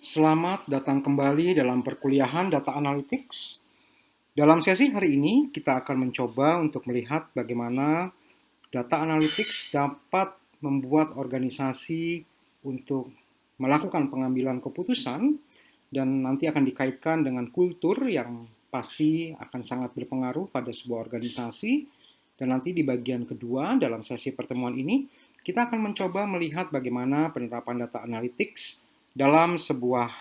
Selamat datang kembali dalam perkuliahan Data Analytics. Dalam sesi hari ini, kita akan mencoba untuk melihat bagaimana Data Analytics dapat membuat organisasi untuk melakukan pengambilan keputusan dan nanti akan dikaitkan dengan kultur yang pasti akan sangat berpengaruh pada sebuah organisasi. Dan nanti di bagian kedua dalam sesi pertemuan ini, kita akan mencoba melihat bagaimana penerapan data analytics dalam sebuah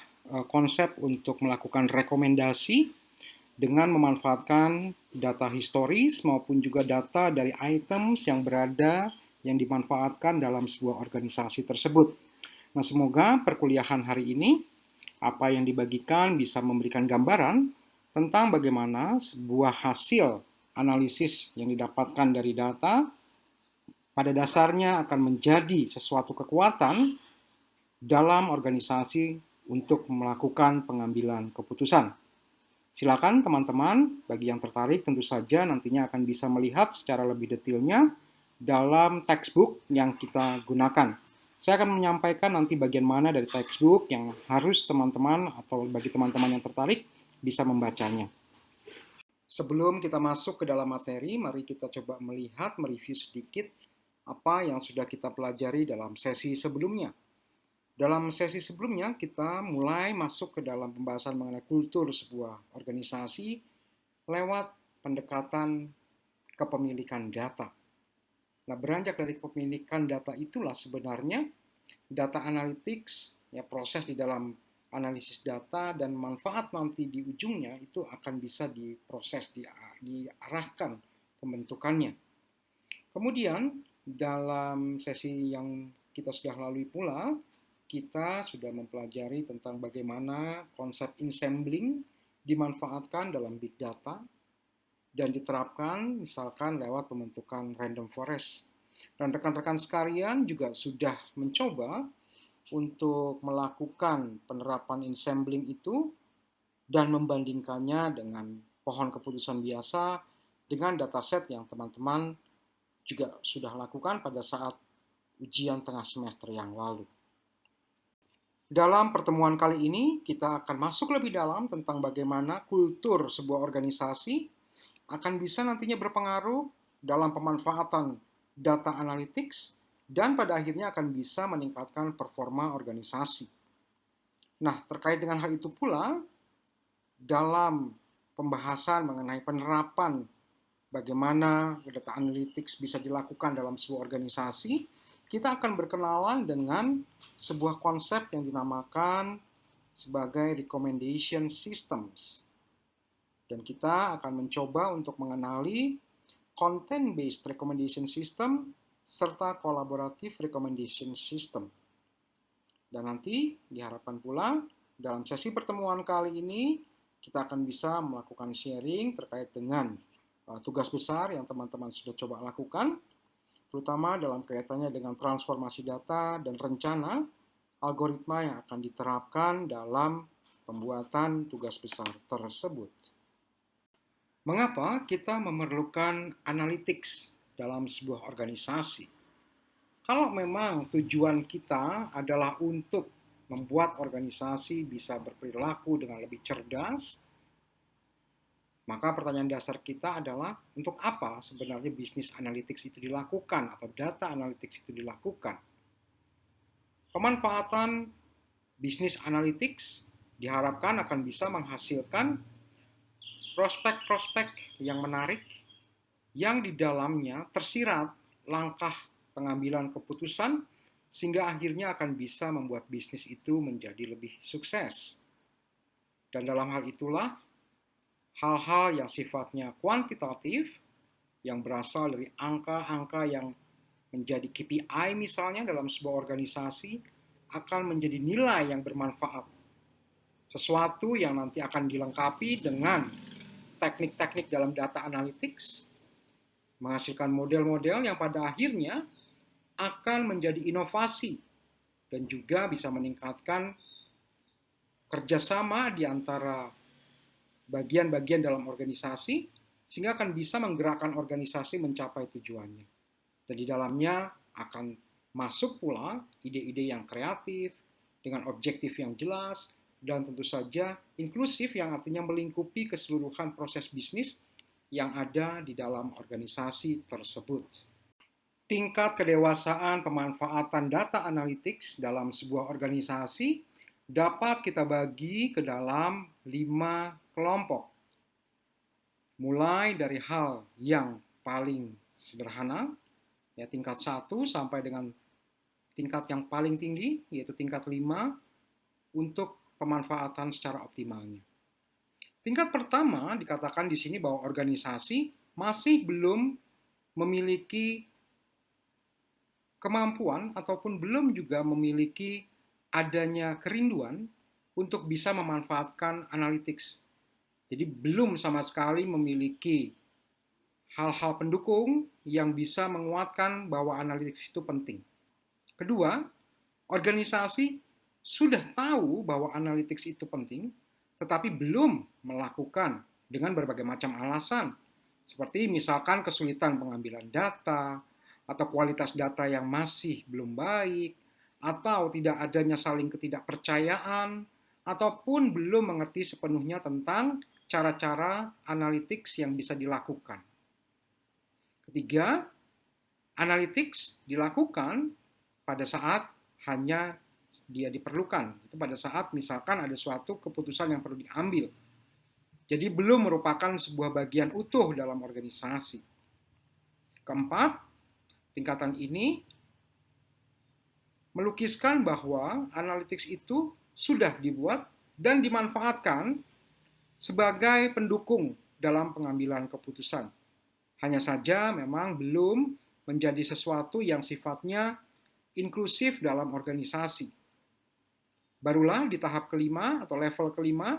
konsep untuk melakukan rekomendasi dengan memanfaatkan data historis maupun juga data dari items yang dimanfaatkan dalam sebuah organisasi tersebut. Nah, semoga perkuliahan hari ini apa yang dibagikan bisa memberikan gambaran tentang bagaimana sebuah hasil analisis yang didapatkan dari data pada dasarnya akan menjadi sesuatu kekuatan dalam organisasi untuk melakukan pengambilan keputusan. Silakan teman-teman, bagi yang tertarik tentu saja nantinya akan bisa melihat secara lebih detailnya dalam textbook yang kita gunakan. Saya akan menyampaikan nanti bagian mana dari textbook yang harus teman-teman atau bagi teman-teman yang tertarik bisa membacanya. Sebelum kita masuk ke dalam materi, mari kita coba melihat, mereview sedikit apa yang sudah kita pelajari dalam sesi sebelumnya. Dalam sesi sebelumnya, kita mulai masuk ke dalam pembahasan mengenai kultur sebuah organisasi lewat pendekatan kepemilikan data. Nah, beranjak dari kepemilikan data itulah sebenarnya data analytics, ya proses di dalam analisis data dan manfaat nanti di ujungnya itu akan bisa diproses, diarahkan pembentukannya. Kemudian, dalam sesi yang kita sudah lalui pula, kita sudah mempelajari tentang bagaimana konsep ensembling dimanfaatkan dalam big data dan diterapkan misalkan lewat pembentukan random forest. Dan rekan-rekan sekalian juga sudah mencoba untuk melakukan penerapan ensembling itu dan membandingkannya dengan pohon keputusan biasa dengan dataset yang teman-teman juga sudah lakukan pada saat ujian tengah semester yang lalu. Dalam pertemuan kali ini, kita akan masuk lebih dalam tentang bagaimana kultur sebuah organisasi akan bisa nantinya berpengaruh dalam pemanfaatan data analytics dan pada akhirnya akan bisa meningkatkan performa organisasi. Nah, terkait dengan hal itu pula, dalam pembahasan mengenai penerapan bagaimana data analytics bisa dilakukan dalam sebuah organisasi, kita akan berkenalan dengan sebuah konsep yang dinamakan sebagai recommendation systems. Dan kita akan mencoba untuk mengenali content-based recommendation system serta collaborative recommendation system. Dan nanti diharapkan pula dalam sesi pertemuan kali ini kita akan bisa melakukan sharing terkait dengan tugas besar yang teman-teman sudah coba lakukan, terutama dalam kaitannya dengan transformasi data dan rencana algoritma yang akan diterapkan dalam pembuatan tugas besar tersebut. Mengapa kita memerlukan analytics dalam sebuah organisasi? Kalau memang tujuan kita adalah untuk membuat organisasi bisa berperilaku dengan lebih cerdas, maka pertanyaan dasar kita adalah untuk apa sebenarnya bisnis analytics itu dilakukan atau data analytics itu dilakukan. Pemanfaatan bisnis analytics diharapkan akan bisa menghasilkan prospek-prospek yang menarik yang di dalamnya tersirat langkah pengambilan keputusan sehingga akhirnya akan bisa membuat bisnis itu menjadi lebih sukses. Dan dalam hal itulah hal-hal yang sifatnya kuantitatif yang berasal dari angka-angka yang menjadi KPI misalnya dalam sebuah organisasi akan menjadi nilai yang bermanfaat. Sesuatu yang nanti akan dilengkapi dengan teknik-teknik dalam data analytics, menghasilkan model-model yang pada akhirnya akan menjadi inovasi dan juga bisa meningkatkan kerjasama di antara bagian-bagian dalam organisasi sehingga akan bisa menggerakkan organisasi mencapai tujuannya. Dan di dalamnya akan masuk pula ide-ide yang kreatif, dengan objektif yang jelas, dan tentu saja inklusif yang artinya melingkupi keseluruhan proses bisnis yang ada di dalam organisasi tersebut. Tingkat kedewasaan pemanfaatan data analytics dalam sebuah organisasi dapat kita bagi ke dalam 5 kelompok. Mulai dari hal yang paling sederhana, ya tingkat 1 sampai dengan tingkat yang paling tinggi, yaitu tingkat 5, untuk pemanfaatan secara optimalnya. Tingkat pertama dikatakan di sini bahwa organisasi masih belum memiliki kemampuan ataupun belum juga memiliki adanya kerinduan untuk bisa memanfaatkan analytics. Jadi belum sama sekali memiliki hal-hal pendukung yang bisa menguatkan bahwa analytics itu penting. Kedua, organisasi sudah tahu bahwa analytics itu penting, tetapi belum melakukan dengan berbagai macam alasan. Seperti misalkan kesulitan pengambilan data, atau kualitas data yang masih belum baik, atau tidak adanya saling ketidakpercayaan, ataupun belum mengerti sepenuhnya tentang cara-cara analytics yang bisa dilakukan. Ketiga, analytics dilakukan pada saat hanya dia diperlukan. Itu pada saat misalkan ada suatu keputusan yang perlu diambil. Jadi belum merupakan sebuah bagian utuh dalam organisasi. Keempat, tingkatan ini melukiskan bahwa analytics itu sudah dibuat dan dimanfaatkan sebagai pendukung dalam pengambilan keputusan. Hanya saja memang belum menjadi sesuatu yang sifatnya inklusif dalam organisasi. Barulah di tahap kelima atau level kelima,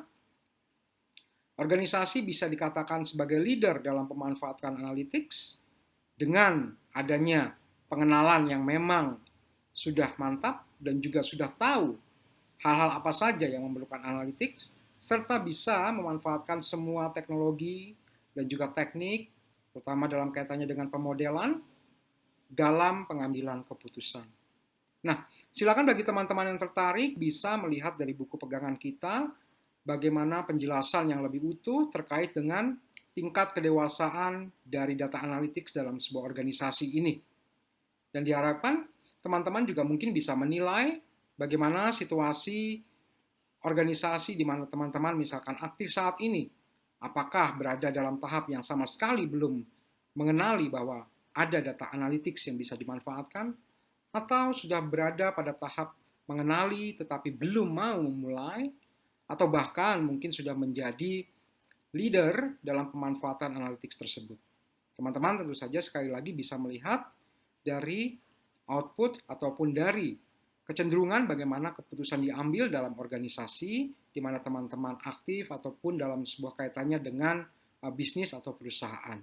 organisasi bisa dikatakan sebagai leader dalam pemanfaatan analytics dengan adanya pengenalan yang memang sudah mantap dan juga sudah tahu hal-hal apa saja yang memerlukan analytics, serta bisa memanfaatkan semua teknologi dan juga teknik, terutama dalam kaitannya dengan pemodelan, dalam pengambilan keputusan. Nah, silakan bagi teman-teman yang tertarik bisa melihat dari buku pegangan kita bagaimana penjelasan yang lebih utuh terkait dengan tingkat kedewasaan dari data analytics dalam sebuah organisasi ini. Dan diharapkan teman-teman juga mungkin bisa menilai bagaimana situasi organisasi di mana teman-teman misalkan aktif saat ini. Apakah berada dalam tahap yang sama sekali belum mengenali bahwa ada data analytics yang bisa dimanfaatkan, atau sudah berada pada tahap mengenali tetapi belum mau memulai, atau bahkan mungkin sudah menjadi leader dalam pemanfaatan analytics tersebut. Teman-teman tentu saja sekali lagi bisa melihat dari output ataupun dari kecenderungan bagaimana keputusan diambil dalam organisasi di mana teman-teman aktif ataupun dalam sebuah kaitannya dengan bisnis atau perusahaan.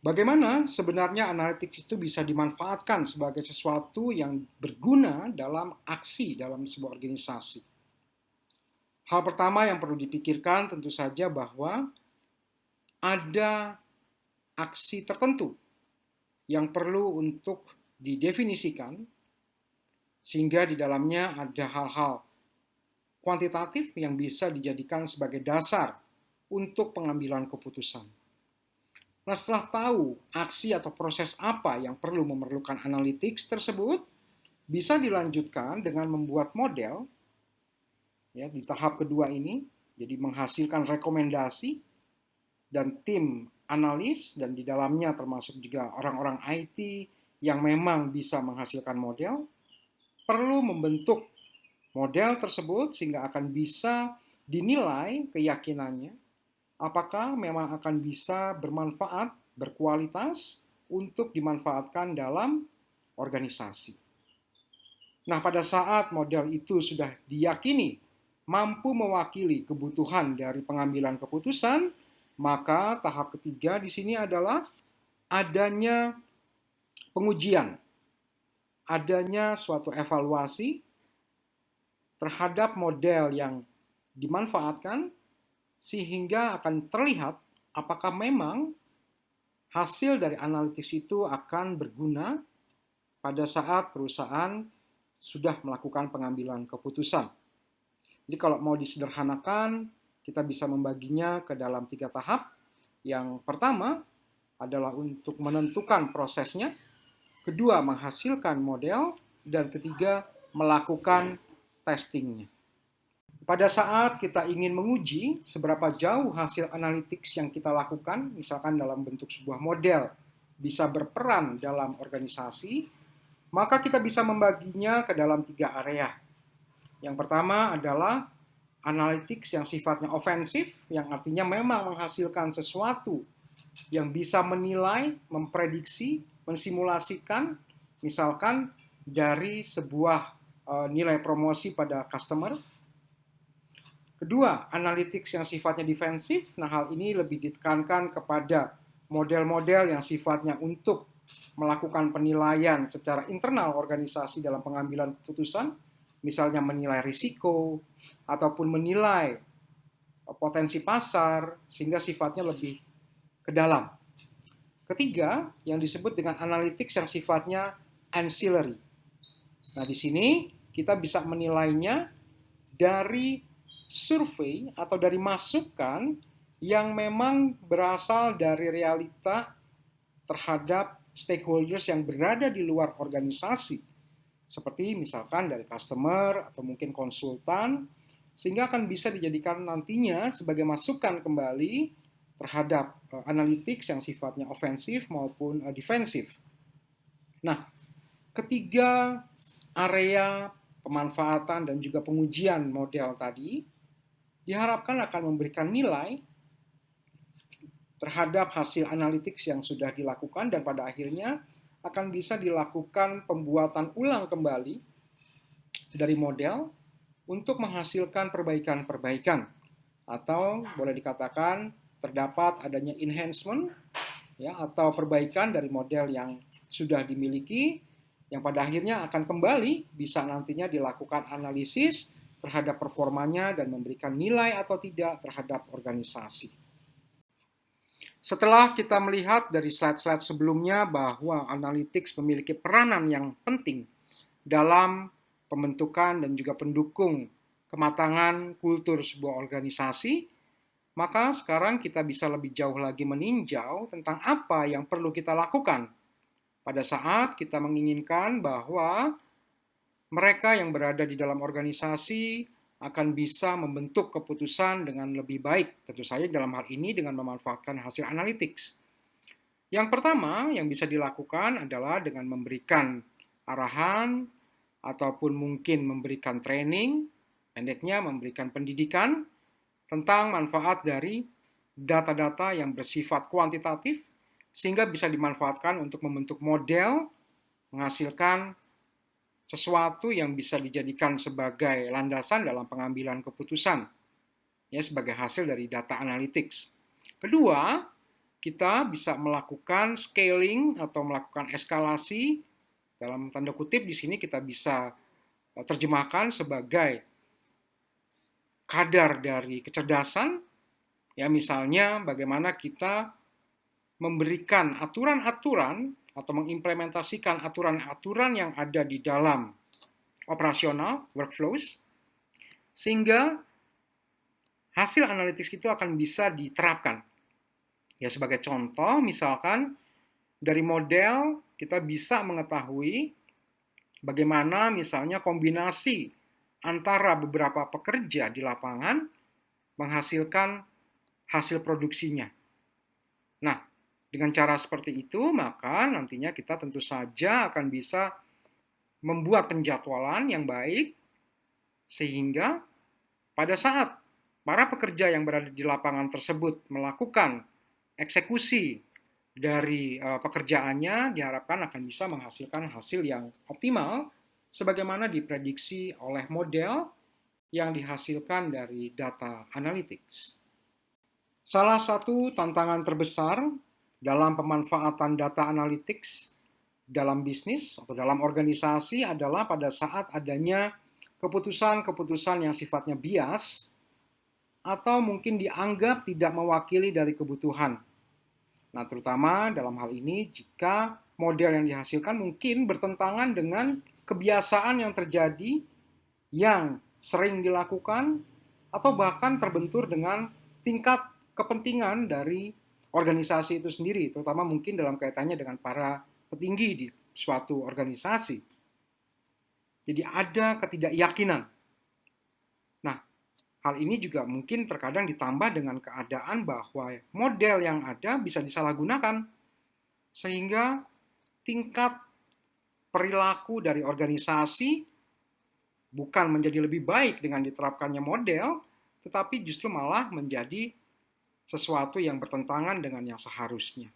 Bagaimana sebenarnya analytics itu bisa dimanfaatkan sebagai sesuatu yang berguna dalam aksi dalam sebuah organisasi? Hal pertama yang perlu dipikirkan tentu saja bahwa ada aksi tertentu yang perlu untuk didefinisikan sehingga di dalamnya ada hal-hal kuantitatif yang bisa dijadikan sebagai dasar untuk pengambilan keputusan. Nah, setelah tahu aksi atau proses apa yang perlu memerlukan analytics tersebut, bisa dilanjutkan dengan membuat model ya di tahap kedua ini, jadi menghasilkan rekomendasi dan tim analis dan di dalamnya termasuk juga orang-orang IT yang memang bisa menghasilkan model, perlu membentuk model tersebut sehingga akan bisa dinilai keyakinannya apakah memang akan bisa bermanfaat, berkualitas untuk dimanfaatkan dalam organisasi. Nah, pada saat model itu sudah diyakini mampu mewakili kebutuhan dari pengambilan keputusan, maka tahap ketiga di sini adalah adanya pengujian, adanya suatu evaluasi terhadap model yang dimanfaatkan sehingga akan terlihat apakah memang hasil dari analitis itu akan berguna pada saat perusahaan sudah melakukan pengambilan keputusan. Jadi kalau mau disederhanakan, kita bisa membaginya ke dalam 3 tahap. Yang pertama adalah untuk menentukan prosesnya, kedua menghasilkan model, dan ketiga melakukan testingnya. Pada saat kita ingin menguji seberapa jauh hasil analytics yang kita lakukan, misalkan dalam bentuk sebuah model, bisa berperan dalam organisasi, maka kita bisa membaginya ke dalam 3 area. Yang pertama adalah analytics yang sifatnya ofensif, yang artinya memang menghasilkan sesuatu yang bisa menilai, memprediksi, mensimulasikan, misalkan dari sebuah nilai promosi pada customer. Kedua, analytics yang sifatnya defensif. Nah, hal ini lebih ditekankan kepada model-model yang sifatnya untuk melakukan penilaian secara internal organisasi dalam pengambilan keputusan, misalnya menilai risiko, ataupun menilai potensi pasar, sehingga sifatnya lebih ke dalam. Ketiga, yang disebut dengan analytics yang sifatnya ancillary. Nah, di sini kita bisa menilainya dari survei atau dari masukan yang memang berasal dari realita terhadap stakeholders yang berada di luar organisasi, seperti misalkan dari customer atau mungkin konsultan, sehingga akan bisa dijadikan nantinya sebagai masukan kembali terhadap analytics yang sifatnya ofensif maupun defensif. Nah, ketiga area pemanfaatan dan juga pengujian model tadi diharapkan akan memberikan nilai terhadap hasil analytics yang sudah dilakukan dan pada akhirnya akan bisa dilakukan pembuatan ulang kembali dari model untuk menghasilkan perbaikan-perbaikan atau boleh dikatakan terdapat adanya enhancement ya atau perbaikan dari model yang sudah dimiliki yang pada akhirnya akan kembali bisa nantinya dilakukan analisis terhadap performanya dan memberikan nilai atau tidak terhadap organisasi. Setelah kita melihat dari slide-slide sebelumnya bahwa analytics memiliki peranan yang penting dalam pembentukan dan juga pendukung kematangan kultur sebuah organisasi, maka sekarang kita bisa lebih jauh lagi meninjau tentang apa yang perlu kita lakukan pada saat kita menginginkan bahwa mereka yang berada di dalam organisasi akan bisa membentuk keputusan dengan lebih baik, tentu saja dalam hal ini dengan memanfaatkan hasil analytics. Yang pertama yang bisa dilakukan adalah dengan memberikan arahan ataupun mungkin memberikan training, pendeknya memberikan pendidikan tentang manfaat dari data-data yang bersifat kuantitatif sehingga bisa dimanfaatkan untuk membentuk model, menghasilkan sesuatu yang bisa dijadikan sebagai landasan dalam pengambilan keputusan ya sebagai hasil dari data analytics. Kedua, kita bisa melakukan scaling atau melakukan eskalasi dalam tanda kutip di sini kita bisa terjemahkan sebagai kadar dari kecerdasan ya misalnya bagaimana kita memberikan aturan-aturan atau mengimplementasikan aturan-aturan yang ada di dalam operasional, workflows, sehingga hasil analytics itu akan bisa diterapkan. Ya, sebagai contoh, misalkan dari model kita bisa mengetahui bagaimana misalnya kombinasi antara beberapa pekerja di lapangan menghasilkan hasil produksinya. Nah, dengan cara seperti itu, maka nantinya kita tentu saja akan bisa membuat penjadwalan yang baik, sehingga pada saat para pekerja yang berada di lapangan tersebut melakukan eksekusi dari pekerjaannya, diharapkan akan bisa menghasilkan hasil yang optimal, sebagaimana diprediksi oleh model yang dihasilkan dari data analytics. Salah satu tantangan terbesar dalam pemanfaatan data analytics dalam bisnis atau dalam organisasi adalah pada saat adanya keputusan-keputusan yang sifatnya bias atau mungkin dianggap tidak mewakili dari kebutuhan. Nah, terutama dalam hal ini jika model yang dihasilkan mungkin bertentangan dengan kebiasaan yang terjadi, yang sering dilakukan, atau bahkan terbentur dengan tingkat kepentingan dari organisasi itu sendiri, terutama mungkin dalam kaitannya dengan para petinggi di suatu organisasi. Jadi ada ketidakyakinan. Nah, hal ini juga mungkin terkadang ditambah dengan keadaan bahwa model yang ada bisa disalahgunakan, sehingga tingkat perilaku dari organisasi bukan menjadi lebih baik dengan diterapkannya model, tetapi justru malah menjadi sesuatu yang bertentangan dengan yang seharusnya.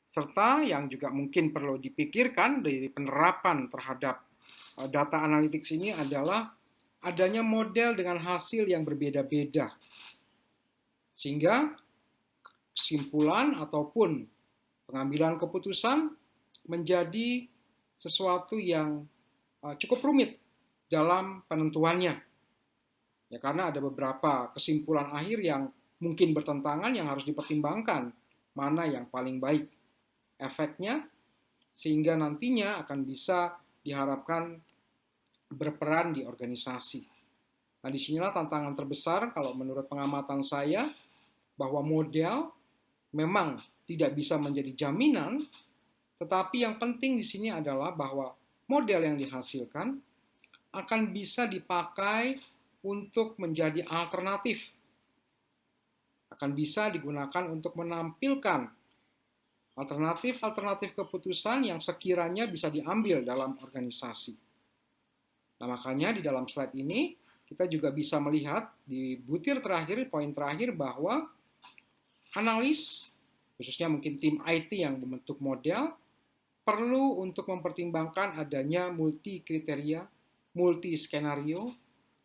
Serta yang juga mungkin perlu dipikirkan dari penerapan terhadap data analytics ini adalah adanya model dengan hasil yang berbeda-beda. Sehingga kesimpulan ataupun pengambilan keputusan menjadi sesuatu yang cukup rumit dalam penentuannya. Ya, karena ada beberapa kesimpulan akhir yang mungkin bertentangan yang harus dipertimbangkan mana yang paling baik efeknya, sehingga nantinya akan bisa diharapkan berperan di organisasi. Nah, disinilah tantangan terbesar kalau menurut pengamatan saya, bahwa model memang tidak bisa menjadi jaminan, tetapi yang penting di sini adalah bahwa model yang dihasilkan akan bisa dipakai untuk menjadi alternatif, akan bisa digunakan untuk menampilkan alternatif-alternatif keputusan yang sekiranya bisa diambil dalam organisasi. Nah, makanya di dalam slide ini kita juga bisa melihat di butir terakhir, poin terakhir, bahwa analis, khususnya mungkin tim IT yang membentuk model, perlu untuk mempertimbangkan adanya multi kriteria, multi skenario,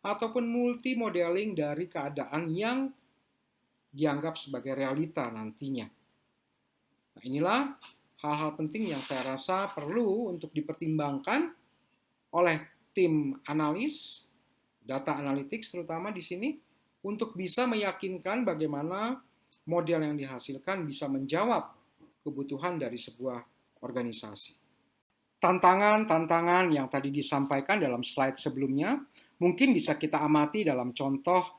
ataupun multi modeling dari keadaan yang dianggap sebagai realita nantinya. Nah, inilah hal-hal penting yang saya rasa perlu untuk dipertimbangkan oleh tim analis, data analytics terutama di sini, untuk bisa meyakinkan bagaimana model yang dihasilkan bisa menjawab kebutuhan dari sebuah organisasi. Tantangan-tantangan yang tadi disampaikan dalam slide sebelumnya mungkin bisa kita amati dalam contoh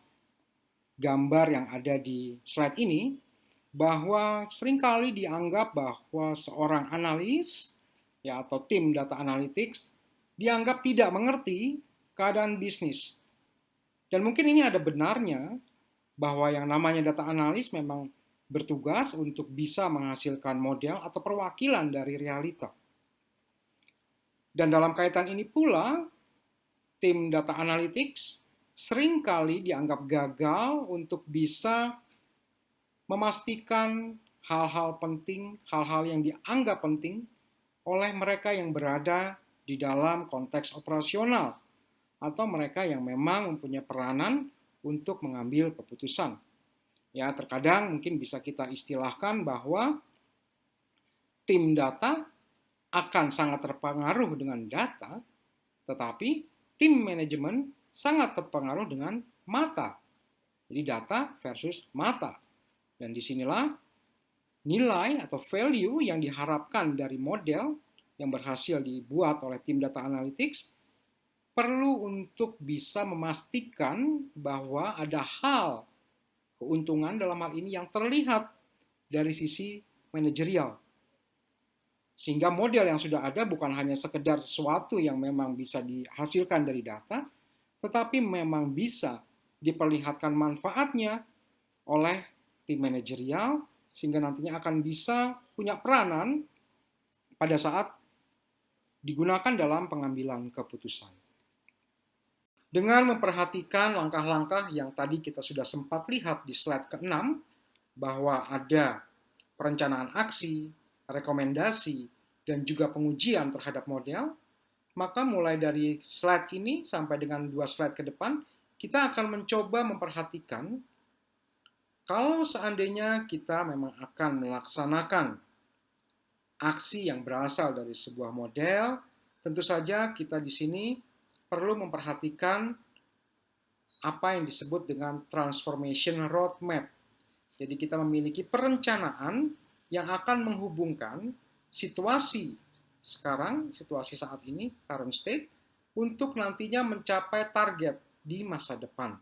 gambar yang ada di slide ini, bahwa seringkali dianggap bahwa seorang analis ya atau tim data analytics dianggap tidak mengerti keadaan bisnis. Dan mungkin ini ada benarnya bahwa yang namanya data analis memang bertugas untuk bisa menghasilkan model atau perwakilan dari realita. Dan dalam kaitan ini pula, tim data analytics seringkali dianggap gagal untuk bisa memastikan hal-hal penting, hal-hal yang dianggap penting oleh mereka yang berada di dalam konteks operasional atau mereka yang memang mempunyai peranan untuk mengambil keputusan. Ya, terkadang mungkin bisa kita istilahkan bahwa tim data akan sangat terpengaruh dengan data, tetapi tim manajemen sangat terpengaruh dengan mata. Jadi data versus mata. Dan disinilah nilai atau value yang diharapkan dari model yang berhasil dibuat oleh tim data analytics perlu untuk bisa memastikan bahwa ada hal keuntungan dalam hal ini yang terlihat dari sisi manajerial. Sehingga model yang sudah ada bukan hanya sekedar sesuatu yang memang bisa dihasilkan dari data, tetapi memang bisa diperlihatkan manfaatnya oleh tim manajerial, sehingga nantinya akan bisa punya peranan pada saat digunakan dalam pengambilan keputusan. Dengan memperhatikan langkah-langkah yang tadi kita sudah sempat lihat di slide ke-6, bahwa ada perencanaan aksi, rekomendasi, dan juga pengujian terhadap model, maka mulai dari slide ini sampai dengan 2 slide ke depan, kita akan mencoba memperhatikan kalau seandainya kita memang akan melaksanakan aksi yang berasal dari sebuah model, tentu saja kita di sini perlu memperhatikan apa yang disebut dengan transformation roadmap. Jadi kita memiliki perencanaan yang akan menghubungkan situasi sekarang, situasi saat ini, current state, untuk nantinya mencapai target di masa depan.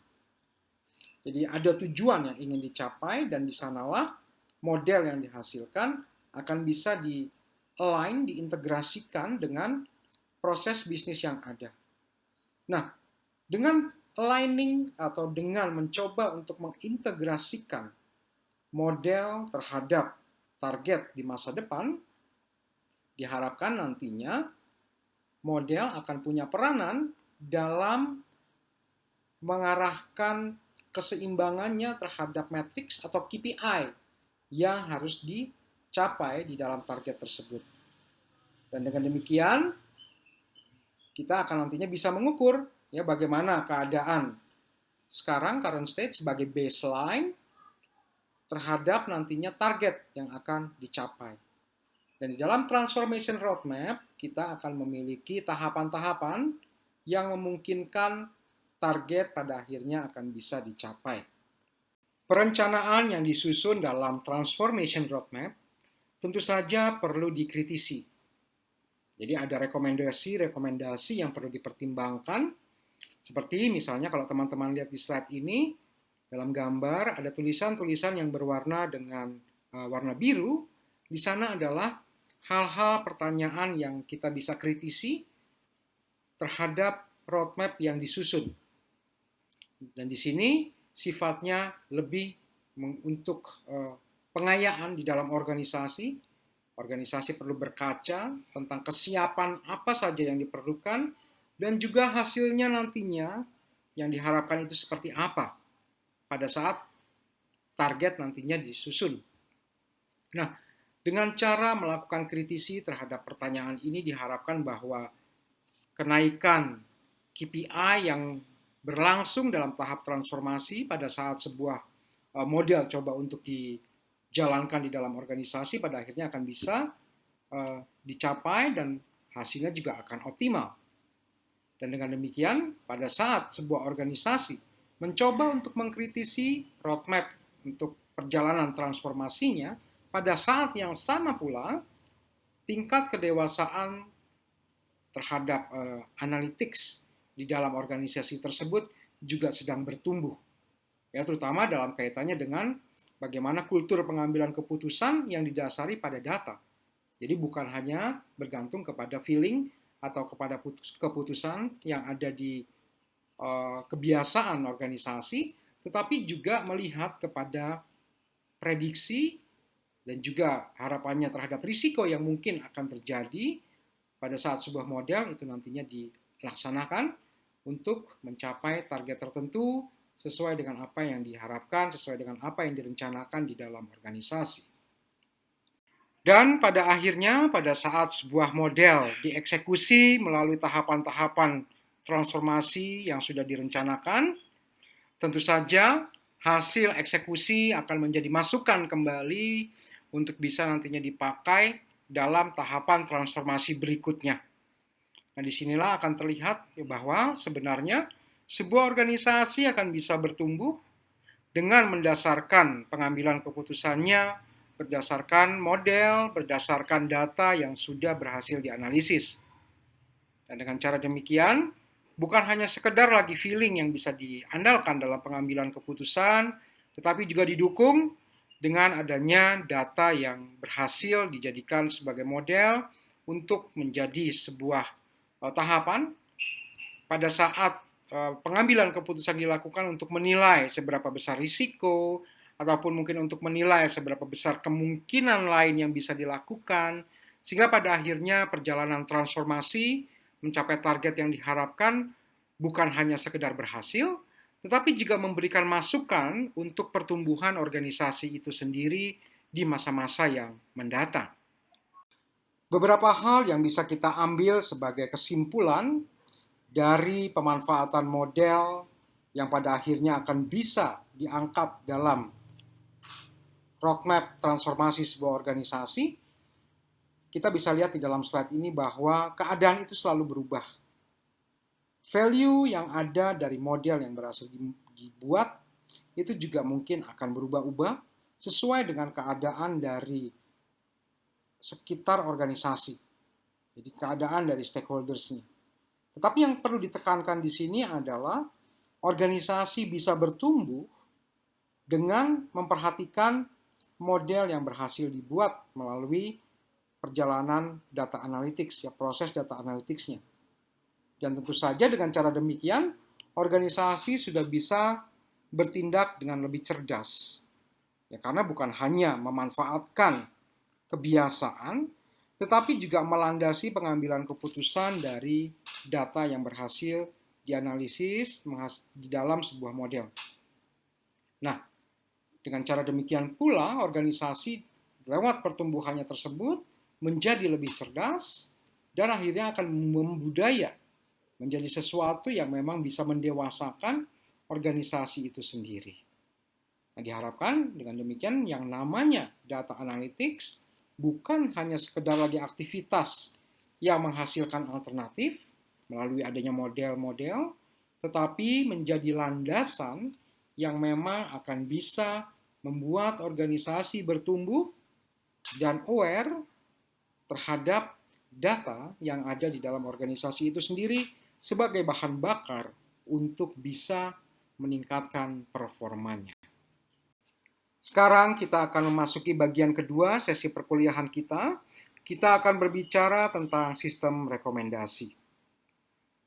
Jadi ada tujuan yang ingin dicapai dan di sanalah model yang dihasilkan akan bisa di-align, diintegrasikan dengan proses bisnis yang ada. Nah, dengan aligning atau dengan mencoba untuk mengintegrasikan model terhadap target di masa depan, diharapkan nantinya model akan punya peranan dalam mengarahkan keseimbangannya terhadap matriks atau KPI yang harus dicapai di dalam target tersebut. Dan dengan demikian, kita akan nantinya bisa mengukur ya bagaimana keadaan sekarang current state sebagai baseline terhadap nantinya target yang akan dicapai. Dan di dalam transformation roadmap, kita akan memiliki tahapan-tahapan yang memungkinkan target pada akhirnya akan bisa dicapai. Perencanaan yang disusun dalam transformation roadmap tentu saja perlu dikritisi. Jadi ada rekomendasi yang perlu dipertimbangkan. Seperti misalnya kalau teman-teman lihat di slide ini, dalam gambar ada tulisan-tulisan yang berwarna dengan warna biru. Di sana adalah hal-hal pertanyaan yang kita bisa kritisi terhadap roadmap yang disusun. Dan di sini sifatnya lebih untuk pengayaan di dalam organisasi. Organisasi perlu berkaca tentang kesiapan apa saja yang diperlukan dan juga hasilnya nantinya yang diharapkan itu seperti apa pada saat target nantinya disusun. Nah, dengan cara melakukan kritisi terhadap pertanyaan ini diharapkan bahwa kenaikan KPI yang berlangsung dalam tahap transformasi pada saat sebuah model coba untuk dijalankan di dalam organisasi pada akhirnya akan bisa dicapai dan hasilnya juga akan optimal. Dan dengan demikian, pada saat sebuah organisasi mencoba untuk mengkritisi roadmap untuk perjalanan transformasinya, pada saat yang sama pula, tingkat kedewasaan terhadap analytics di dalam organisasi tersebut juga sedang bertumbuh. Ya, terutama dalam kaitannya dengan bagaimana kultur pengambilan keputusan yang didasari pada data. Jadi bukan hanya bergantung kepada feeling atau kepada keputusan yang ada di kebiasaan organisasi, tetapi juga melihat kepada prediksi dan juga harapannya terhadap risiko yang mungkin akan terjadi pada saat sebuah model itu nantinya dilaksanakan untuk mencapai target tertentu sesuai dengan apa yang diharapkan, sesuai dengan apa yang direncanakan di dalam organisasi. Dan pada akhirnya, pada saat sebuah model dieksekusi melalui tahapan-tahapan transformasi yang sudah direncanakan, tentu saja hasil eksekusi akan menjadi masukan kembali untuk bisa nantinya dipakai dalam tahapan transformasi berikutnya. Nah, disinilah akan terlihat bahwa sebenarnya sebuah organisasi akan bisa bertumbuh dengan mendasarkan pengambilan keputusannya berdasarkan model, berdasarkan data yang sudah berhasil dianalisis. Dan dengan cara demikian, bukan hanya sekedar lagi feeling yang bisa diandalkan dalam pengambilan keputusan, tetapi juga didukung dengan adanya data yang berhasil dijadikan sebagai model untuk menjadi sebuah tahapan pada saat pengambilan keputusan dilakukan untuk menilai seberapa besar risiko, ataupun mungkin untuk menilai seberapa besar kemungkinan lain yang bisa dilakukan, sehingga pada akhirnya perjalanan transformasi mencapai target yang diharapkan bukan hanya sekedar berhasil, tetapi juga memberikan masukan untuk pertumbuhan organisasi itu sendiri di masa-masa yang mendatang. Beberapa hal yang bisa kita ambil sebagai kesimpulan dari pemanfaatan model yang pada akhirnya akan bisa diangkat dalam roadmap transformasi sebuah organisasi, kita bisa lihat di dalam slide ini bahwa keadaan itu selalu berubah. Value yang ada dari model yang berhasil dibuat itu juga mungkin akan berubah-ubah sesuai dengan keadaan dari sekitar organisasi. Jadi keadaan dari stakeholders-nya. Tetapi yang perlu ditekankan di sini adalah organisasi bisa bertumbuh dengan memperhatikan model yang berhasil dibuat melalui perjalanan data analytics, ya proses data analytics-nya. Dan tentu saja dengan cara demikian, organisasi sudah bisa bertindak dengan lebih cerdas. Ya, karena bukan hanya memanfaatkan kebiasaan, tetapi juga melandasi pengambilan keputusan dari data yang berhasil dianalisis di dalam sebuah model. Nah, dengan cara demikian pula, organisasi lewat pertumbuhannya tersebut menjadi lebih cerdas dan akhirnya akan membudaya menjadi sesuatu yang memang bisa mendewasakan organisasi itu sendiri. Nah, diharapkan dengan demikian yang namanya data analytics bukan hanya sekedar lagi aktivitas yang menghasilkan alternatif melalui adanya model-model, tetapi menjadi landasan yang memang akan bisa membuat organisasi bertumbuh dan aware terhadap data yang ada di dalam organisasi itu sendiri sebagai bahan bakar untuk bisa meningkatkan performanya. Sekarang kita akan memasuki bagian kedua sesi perkuliahan kita. Kita akan berbicara tentang sistem rekomendasi.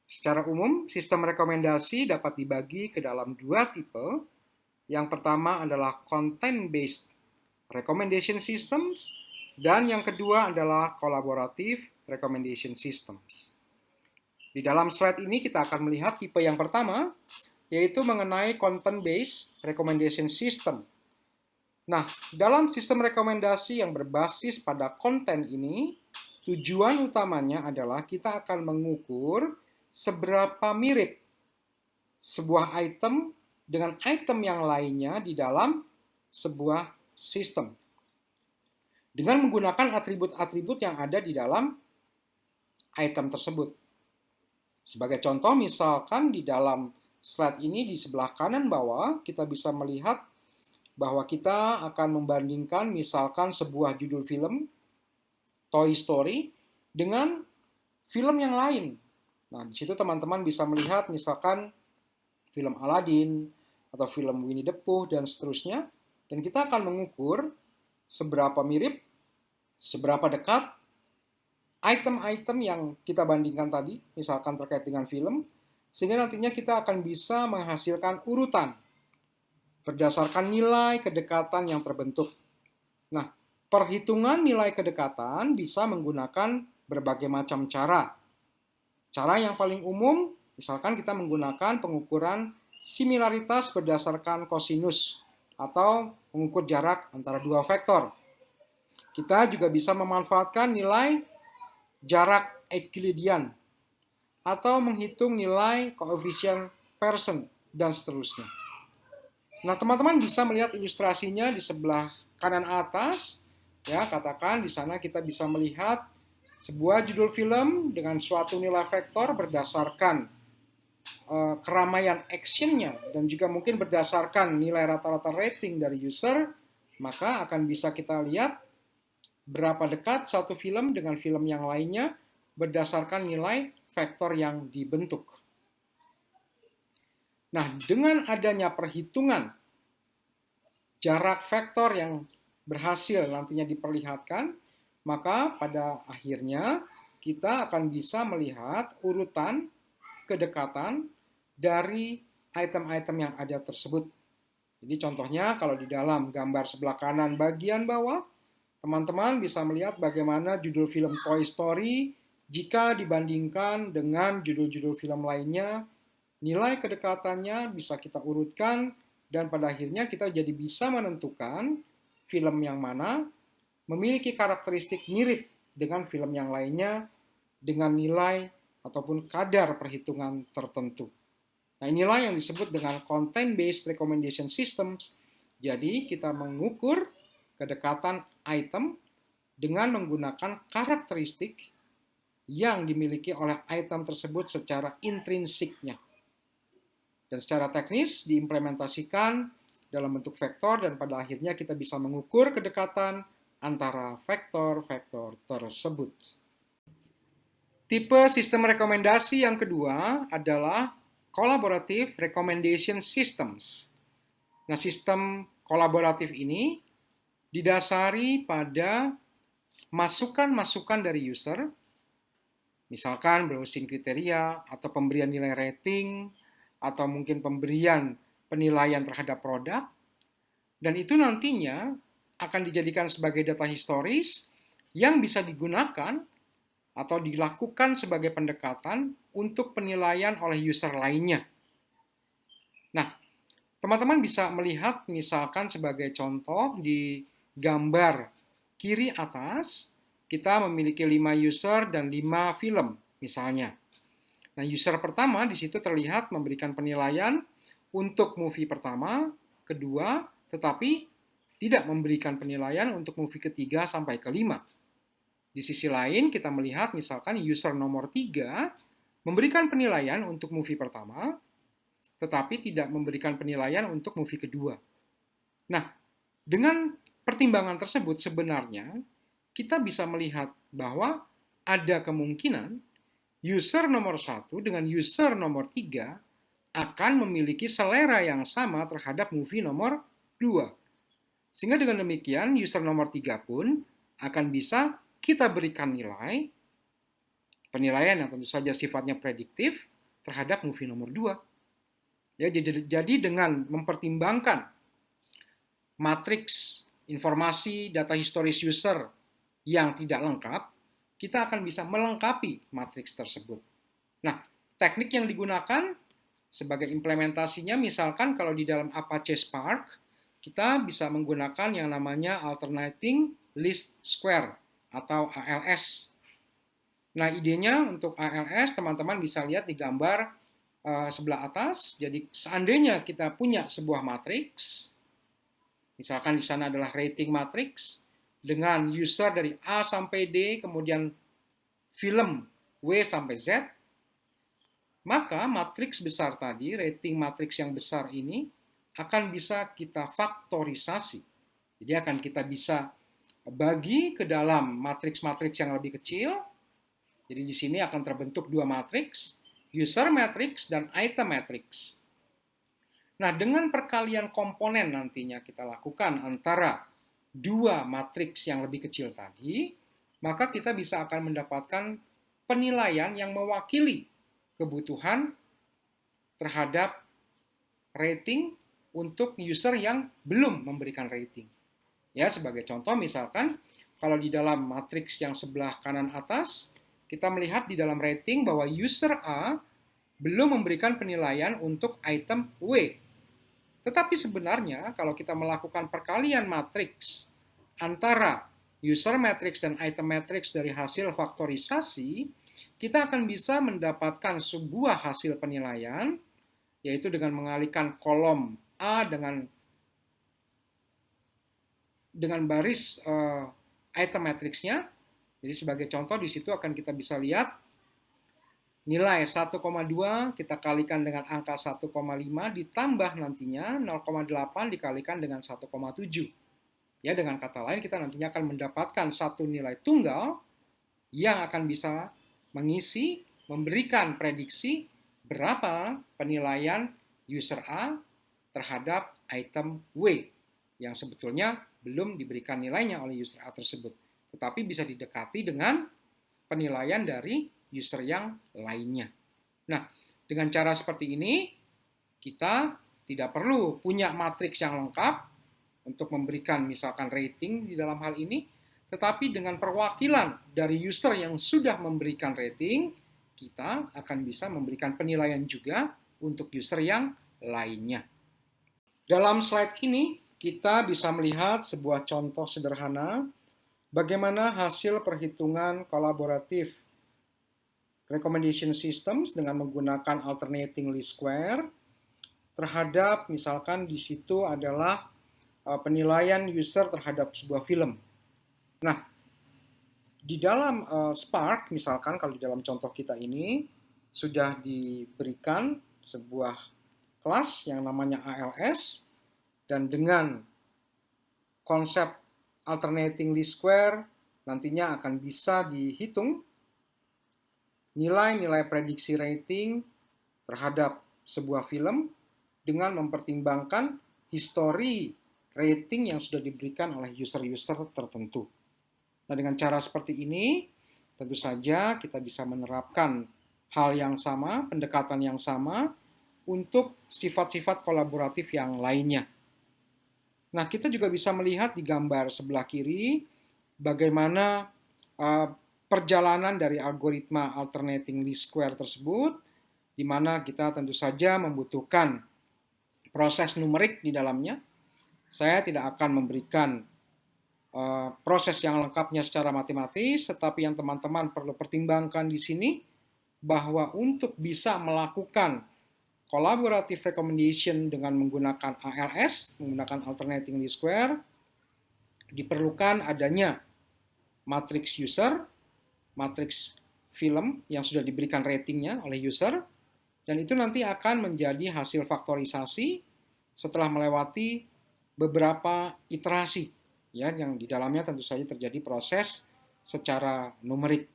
Secara umum, sistem rekomendasi dapat dibagi ke dalam dua tipe. Yang pertama adalah content-based recommendation systems, dan yang kedua adalah collaborative recommendation systems. Di dalam slide ini kita akan melihat tipe yang pertama, yaitu mengenai content-based recommendation system. Nah, dalam sistem rekomendasi yang berbasis pada konten ini, tujuan utamanya adalah kita akan mengukur seberapa mirip sebuah item dengan item yang lainnya di dalam sebuah sistem. Dengan menggunakan atribut-atribut yang ada di dalam item tersebut. Sebagai contoh, misalkan di dalam slide ini di sebelah kanan bawah, kita bisa melihat bahwa kita akan membandingkan misalkan sebuah judul film, Toy Story, dengan film yang lain. Nah, di situ teman-teman bisa melihat misalkan film Aladdin, atau film Winnie the Pooh, dan seterusnya. Dan kita akan mengukur seberapa mirip, seberapa dekat item-item yang kita bandingkan tadi, misalkan terkait dengan film, sehingga nantinya kita akan bisa menghasilkan urutan berdasarkan nilai kedekatan yang terbentuk. Nah, perhitungan nilai kedekatan bisa menggunakan berbagai macam cara. Cara yang paling umum, misalkan kita menggunakan pengukuran similaritas berdasarkan kosinus atau mengukur jarak antara dua vektor. Kita juga bisa memanfaatkan nilai jarak Euclidean atau menghitung nilai koefisien Pearson dan seterusnya. Nah, teman-teman bisa melihat ilustrasinya di sebelah kanan atas. Ya, katakan di sana kita bisa melihat sebuah judul film dengan suatu nilai vektor berdasarkan keramaian actionnya dan juga mungkin berdasarkan nilai rata-rata rating dari user, maka akan bisa kita lihat berapa dekat satu film dengan film yang lainnya berdasarkan nilai vektor yang dibentuk. Nah, dengan adanya perhitungan jarak vektor yang berhasil nantinya diperlihatkan, maka pada akhirnya kita akan bisa melihat urutan kedekatan dari item-item yang ada tersebut. Jadi contohnya kalau di dalam gambar sebelah kanan bagian bawah, teman-teman bisa melihat bagaimana judul film Toy Story jika dibandingkan dengan judul-judul film lainnya, nilai kedekatannya bisa kita urutkan dan pada akhirnya kita jadi bisa menentukan film yang mana memiliki karakteristik mirip dengan film yang lainnya dengan nilai ataupun kadar perhitungan tertentu. Nah, inilah yang disebut dengan content-based recommendation systems. Jadi, kita mengukur kedekatan item dengan menggunakan karakteristik yang dimiliki oleh item tersebut secara intrinsiknya. Dan secara teknis diimplementasikan dalam bentuk vektor dan pada akhirnya kita bisa mengukur kedekatan antara vektor-vektor tersebut. Tipe sistem rekomendasi yang kedua adalah Collaborative Recommendation Systems. Nah, sistem kolaboratif ini didasari pada masukan-masukan dari user, misalkan browsing kriteria atau pemberian nilai rating, atau mungkin pemberian penilaian terhadap produk, dan itu nantinya akan dijadikan sebagai data historis yang bisa digunakan atau dilakukan sebagai pendekatan untuk penilaian oleh user lainnya. Nah, teman-teman bisa melihat misalkan sebagai contoh di gambar kiri atas, kita memiliki 5 user dan 5 film misalnya. Nah, user pertama di situ terlihat memberikan penilaian untuk movie pertama, kedua, tetapi tidak memberikan penilaian untuk movie ketiga sampai kelima. Di sisi lain, kita melihat misalkan user nomor 3 memberikan penilaian untuk movie pertama, tetapi tidak memberikan penilaian untuk movie kedua. Nah, dengan pertimbangan tersebut sebenarnya kita bisa melihat bahwa ada kemungkinan user nomor 1 dengan user nomor 3 akan memiliki selera yang sama terhadap movie nomor 2. Sehingga dengan demikian user nomor 3 pun akan bisa kita berikan penilaian yang tentu saja sifatnya prediktif terhadap movie nomor 2. Ya, jadi dengan mempertimbangkan matriks informasi data historis user yang tidak lengkap, kita akan bisa melengkapi matriks tersebut. Nah, teknik yang digunakan sebagai implementasinya, misalkan kalau di dalam Apache Spark, kita bisa menggunakan yang namanya Alternating Least Square atau ALS. Nah, idenya untuk ALS, teman-teman bisa lihat di gambar sebelah atas. Jadi, seandainya kita punya sebuah matriks, misalkan di sana adalah rating matrix, dengan user dari A sampai D, kemudian film W sampai Z, maka matriks besar tadi, rating matriks yang besar ini, akan bisa kita faktorisasi. Jadi akan kita bisa bagi ke dalam matriks-matriks yang lebih kecil. Jadi di sini akan terbentuk dua matriks, user matrix dan item matrix. Nah, dengan perkalian komponen nantinya kita lakukan antara dua matriks yang lebih kecil tadi, maka kita bisa akan mendapatkan penilaian yang mewakili kebutuhan terhadap rating untuk user yang belum memberikan rating. Ya, sebagai contoh misalkan kalau di dalam matriks yang sebelah kanan atas, kita melihat di dalam rating bahwa user A belum memberikan penilaian untuk item W. Tetapi sebenarnya kalau kita melakukan perkalian matriks antara user matrix dan item matrix dari hasil faktorisasi, kita akan bisa mendapatkan sebuah hasil penilaian, yaitu dengan mengalihkan kolom A dengan baris item matrixnya. Jadi sebagai contoh di situ akan kita bisa lihat nilai 1,2 kita kalikan dengan angka 1,5 ditambah nantinya 0,8 dikalikan dengan 1,7. Ya, dengan kata lain kita nantinya akan mendapatkan satu nilai tunggal yang akan bisa mengisi, memberikan prediksi berapa penilaian user A terhadap item W yang sebetulnya belum diberikan nilainya oleh user A tersebut. Tetapi bisa didekati dengan penilaian dari user yang lainnya. Nah, dengan cara seperti ini, kita tidak perlu punya matriks yang lengkap untuk memberikan misalkan rating di dalam hal ini, tetapi dengan perwakilan dari user yang sudah memberikan rating, kita akan bisa memberikan penilaian juga untuk user yang lainnya. Dalam slide ini, kita bisa melihat sebuah contoh sederhana bagaimana hasil perhitungan kolaboratif recommendation systems dengan menggunakan alternating least square terhadap misalkan di situ adalah penilaian user terhadap sebuah film. Nah, di dalam Spark misalkan kalau di dalam contoh kita ini sudah diberikan sebuah kelas yang namanya ALS dan dengan konsep alternating least square nantinya akan bisa dihitung nilai-nilai prediksi rating terhadap sebuah film dengan mempertimbangkan histori rating yang sudah diberikan oleh user-user tertentu. Nah, dengan cara seperti ini, tentu saja kita bisa menerapkan hal yang sama, pendekatan yang sama, untuk sifat-sifat kolaboratif yang lainnya. Nah, kita juga bisa melihat di gambar sebelah kiri, bagaimana perjalanan dari algoritma alternating least square tersebut, di mana kita tentu saja membutuhkan proses numerik di dalamnya. Saya tidak akan memberikan proses yang lengkapnya secara matematis, tetapi yang teman-teman perlu pertimbangkan di sini, bahwa untuk bisa melakukan collaborative recommendation dengan menggunakan ALS, menggunakan alternating least square, diperlukan adanya matriks user, matriks film yang sudah diberikan ratingnya oleh user, dan itu nanti akan menjadi hasil faktorisasi setelah melewati beberapa iterasi, ya, yang di dalamnya tentu saja terjadi proses secara numerik.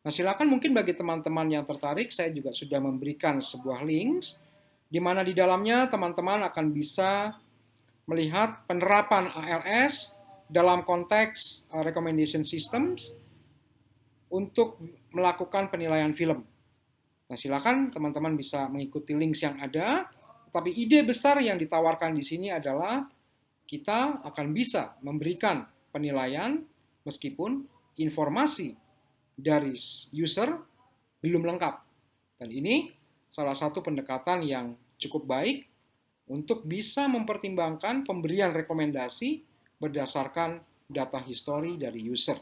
Nah, silakan mungkin bagi teman-teman yang tertarik, saya juga sudah memberikan sebuah links, di mana di dalamnya teman-teman akan bisa melihat penerapan ALS dalam konteks recommendation systems untuk melakukan penilaian film. Nah, silakan teman-teman bisa mengikuti links yang ada, tapi ide besar yang ditawarkan di sini adalah kita akan bisa memberikan penilaian meskipun informasi dari user belum lengkap. Dan ini salah satu pendekatan yang cukup baik untuk bisa mempertimbangkan pemberian rekomendasi berdasarkan data histori dari user.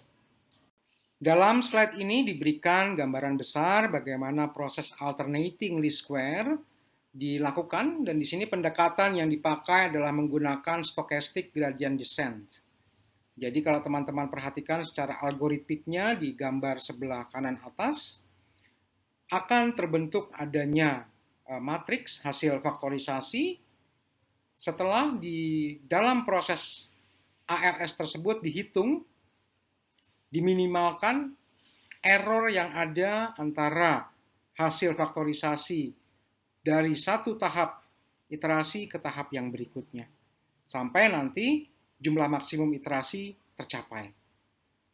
Dalam slide ini diberikan gambaran besar bagaimana proses alternating least square dilakukan, dan di sini pendekatan yang dipakai adalah menggunakan stochastic gradient descent. Jadi kalau teman-teman perhatikan secara algoritmiknya di gambar sebelah kanan atas, akan terbentuk adanya matriks hasil faktorisasi setelah di dalam proses ARS tersebut dihitung, diminimalkan error yang ada antara hasil faktorisasi dari satu tahap iterasi ke tahap yang berikutnya, sampai nanti jumlah maksimum iterasi tercapai.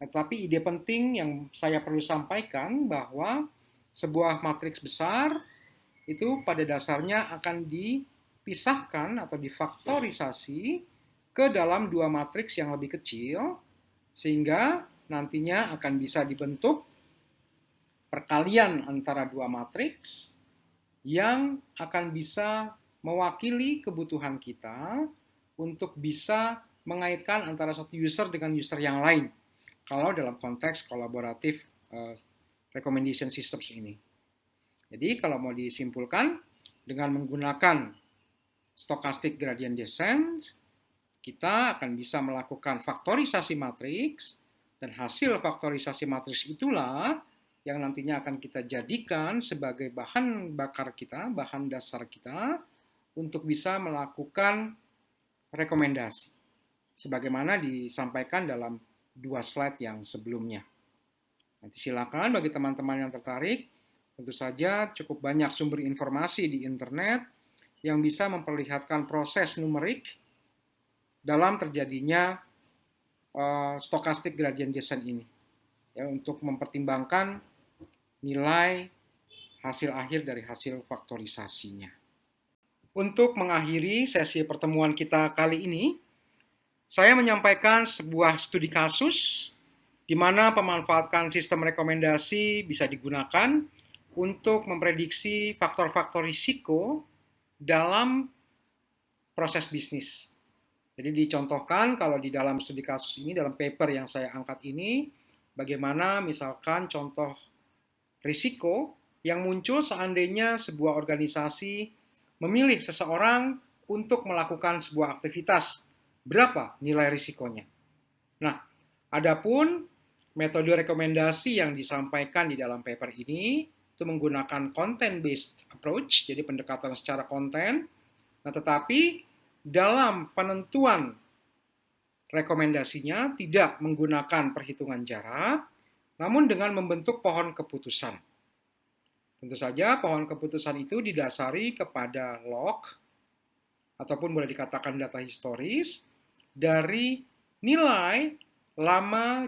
Tetapi ide penting yang saya perlu sampaikan bahwa sebuah matriks besar itu pada dasarnya akan dipisahkan atau difaktorisasi ke dalam dua matriks yang lebih kecil, sehingga nantinya akan bisa dibentuk perkalian antara dua matriks yang akan bisa mewakili kebutuhan kita untuk bisa mengaitkan antara satu user dengan user yang lain kalau dalam konteks kolaboratif recommendation systems ini. Jadi kalau mau disimpulkan, dengan menggunakan stochastic gradient descent, kita akan bisa melakukan faktorisasi matriks, dan hasil faktorisasi matriks itulah yang nantinya akan kita jadikan sebagai bahan bakar kita, bahan dasar kita, untuk bisa melakukan rekomendasi, sebagaimana disampaikan dalam dua slide yang sebelumnya. Nanti silakan bagi teman-teman yang tertarik, tentu saja cukup banyak sumber informasi di internet yang bisa memperlihatkan proses numerik dalam terjadinya stochastic gradient descent ini, ya, untuk mempertimbangkan nilai hasil akhir dari hasil faktorisasinya. Untuk mengakhiri sesi pertemuan kita kali ini, saya menyampaikan sebuah studi kasus di mana pemanfaatan sistem rekomendasi bisa digunakan untuk memprediksi faktor-faktor risiko dalam proses bisnis. Jadi dicontohkan kalau di dalam studi kasus ini, dalam paper yang saya angkat ini, bagaimana misalkan contoh risiko yang muncul seandainya sebuah organisasi memilih seseorang untuk melakukan sebuah aktivitas. Berapa nilai risikonya? Nah, adapun metode rekomendasi yang disampaikan di dalam paper ini itu menggunakan content-based approach, jadi pendekatan secara konten. Nah, tetapi dalam penentuan rekomendasinya tidak menggunakan perhitungan jarak, namun dengan membentuk pohon keputusan. Tentu saja pohon keputusan itu didasari kepada log, ataupun boleh dikatakan data historis, dari nilai lama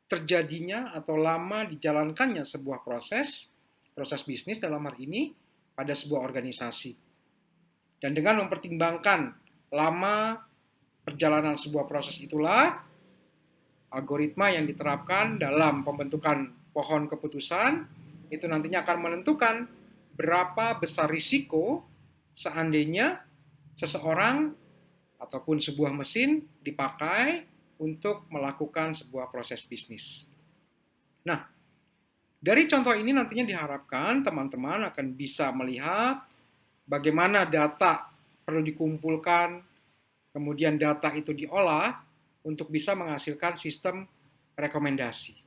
terjadinya atau lama dijalankannya sebuah proses bisnis dalam hal ini pada sebuah organisasi. Dan dengan mempertimbangkan lama perjalanan sebuah proses itulah algoritma yang diterapkan dalam pembentukan pohon keputusan itu nantinya akan menentukan berapa besar risiko seandainya seseorang ataupun sebuah mesin dipakai untuk melakukan sebuah proses bisnis. Nah, dari contoh ini nantinya diharapkan teman-teman akan bisa melihat bagaimana data perlu dikumpulkan, kemudian data itu diolah untuk bisa menghasilkan sistem rekomendasi.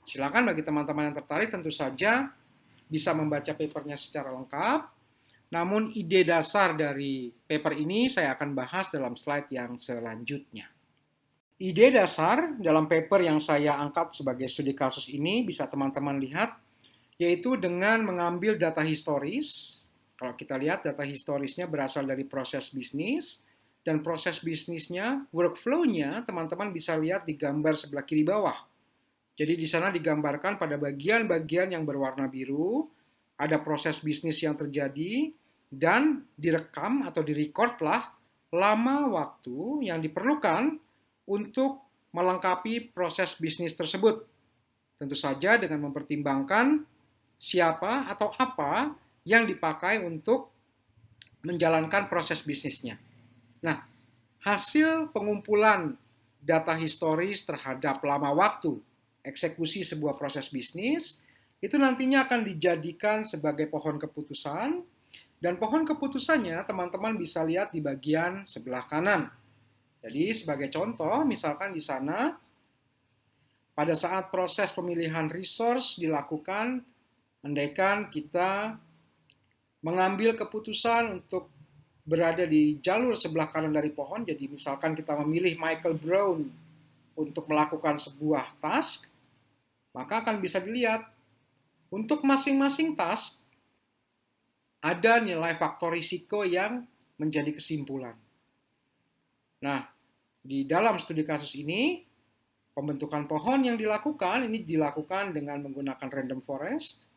Silakan bagi teman-teman yang tertarik tentu saja bisa membaca papernya secara lengkap. Namun ide dasar dari paper ini saya akan bahas dalam slide yang selanjutnya. Ide dasar dalam paper yang saya angkat sebagai studi kasus ini bisa teman-teman lihat, yaitu dengan mengambil data historis. Kalau kita lihat data historisnya berasal dari proses bisnis, dan proses bisnisnya, workflow-nya teman-teman bisa lihat di gambar sebelah kiri bawah. Jadi di sana digambarkan pada bagian-bagian yang berwarna biru, ada proses bisnis yang terjadi, dan direkam atau direcordlah lama waktu yang diperlukan untuk melengkapi proses bisnis tersebut. Tentu saja dengan mempertimbangkan siapa atau apa yang dipakai untuk menjalankan proses bisnisnya. Nah, hasil pengumpulan data historis terhadap lama waktu eksekusi sebuah proses bisnis itu nantinya akan dijadikan sebagai pohon keputusan, dan pohon keputusannya teman-teman bisa lihat di bagian sebelah kanan. Jadi sebagai contoh, misalkan di sana pada saat proses pemilihan resource dilakukan, andaikan kita mengambil keputusan untuk berada di jalur sebelah kanan dari pohon, jadi misalkan kita memilih Michael Brown untuk melakukan sebuah task, maka akan bisa dilihat untuk masing-masing task ada nilai faktor risiko yang menjadi kesimpulan. Nah, di dalam studi kasus ini, pembentukan pohon yang dilakukan, ini dilakukan dengan menggunakan random forest,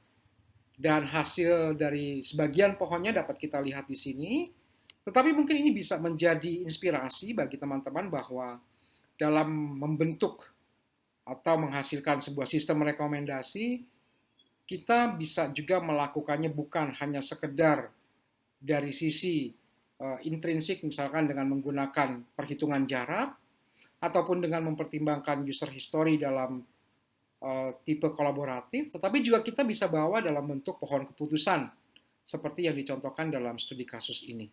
dan hasil dari sebagian pohonnya dapat kita lihat di sini. Tetapi mungkin ini bisa menjadi inspirasi bagi teman-teman bahwa dalam membentuk atau menghasilkan sebuah sistem rekomendasi, kita bisa juga melakukannya bukan hanya sekedar dari sisi intrinsik, misalkan dengan menggunakan perhitungan jarak, ataupun dengan mempertimbangkan user history dalam tipe kolaboratif, tetapi juga kita bisa bawa dalam bentuk pohon keputusan, seperti yang dicontohkan dalam studi kasus ini.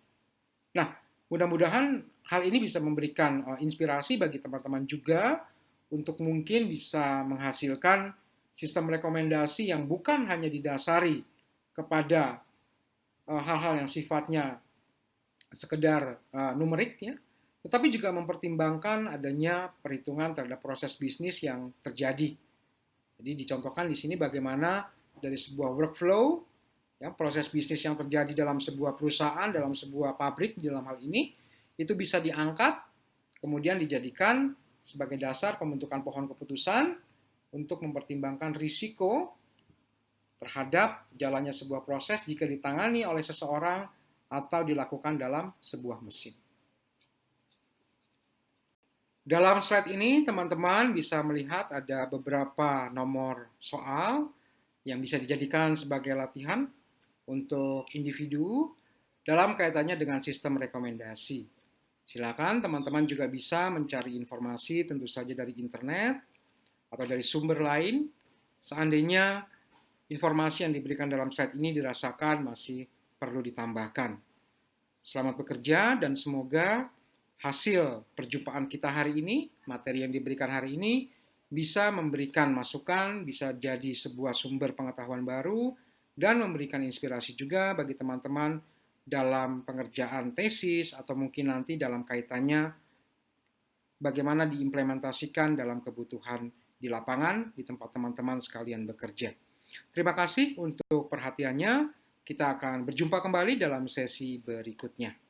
Nah, mudah-mudahan hal ini bisa memberikan inspirasi bagi teman-teman juga untuk mungkin bisa menghasilkan sistem rekomendasi yang bukan hanya didasari kepada hal-hal yang sifatnya sekedar numerik ya, tetapi juga mempertimbangkan adanya perhitungan terhadap proses bisnis yang terjadi. Jadi dicontohkan di sini bagaimana dari sebuah workflow, ya, proses bisnis yang terjadi dalam sebuah perusahaan, dalam sebuah pabrik dalam hal ini, itu bisa diangkat, kemudian dijadikan sebagai dasar pembentukan pohon keputusan untuk mempertimbangkan risiko terhadap jalannya sebuah proses jika ditangani oleh seseorang atau dilakukan dalam sebuah mesin. Dalam slide ini, teman-teman bisa melihat ada beberapa nomor soal yang bisa dijadikan sebagai latihan untuk individu dalam kaitannya dengan sistem rekomendasi. Silakan teman-teman juga bisa mencari informasi tentu saja dari internet atau dari sumber lain, seandainya informasi yang diberikan dalam slide ini dirasakan masih perlu ditambahkan. Selamat bekerja dan semoga hasil perjumpaan kita hari ini, materi yang diberikan hari ini, bisa memberikan masukan, bisa jadi sebuah sumber pengetahuan baru, dan memberikan inspirasi juga bagi teman-teman dalam pengerjaan tesis atau mungkin nanti dalam kaitannya bagaimana diimplementasikan dalam kebutuhan di lapangan di tempat teman-teman sekalian bekerja. Terima kasih untuk perhatiannya. Kita akan berjumpa kembali dalam sesi berikutnya.